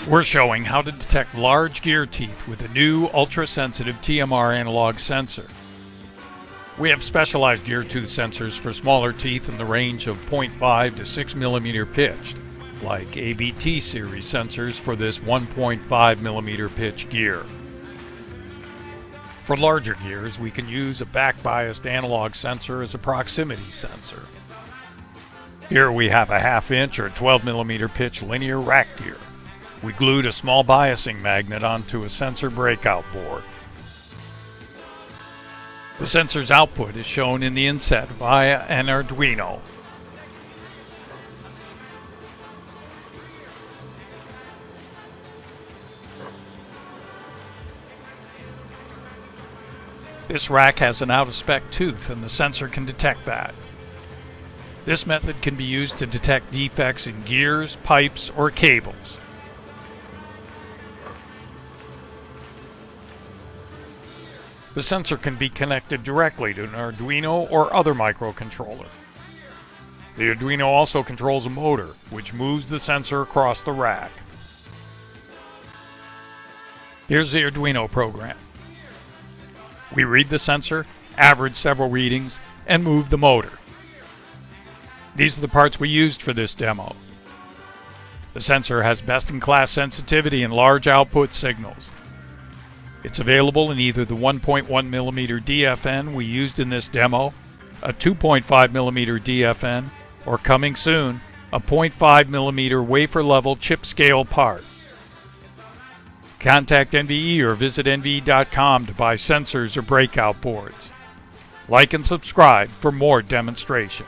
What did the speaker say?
We're showing how to detect large gear teeth with a new ultra-sensitive TMR analog sensor. We have specialized gear tooth sensors for smaller teeth in the range of 0.5 to 6 millimeter pitched, like ABT series sensors for this 1.5 millimeter pitch gear. For larger gears, we can use a back-biased analog sensor as a proximity sensor. Here we have a 1/2 inch or 12 millimeter pitch linear rack gear. We glued a small biasing magnet onto a sensor breakout board. The sensor's output is shown in the inset via an Arduino. This rack has an out-of-spec tooth and the sensor can detect that. This method can be used to detect defects in gears, pipes, or cables. The sensor can be connected directly to an Arduino or other microcontroller. The Arduino also controls a motor, which moves the sensor across the rack. Here's the Arduino program. We read the sensor, average several readings, and move the motor. These are the parts we used for this demo. The sensor has best-in-class sensitivity and large output signals. It's available in either the 1.1 millimeter DFN we used in this demo, a 2.5 millimeter DFN, or coming soon, a 0.5 millimeter wafer-level chip scale part. Contact NVE or visit NVE.com to buy sensors or breakout boards. Like and subscribe for more demonstration.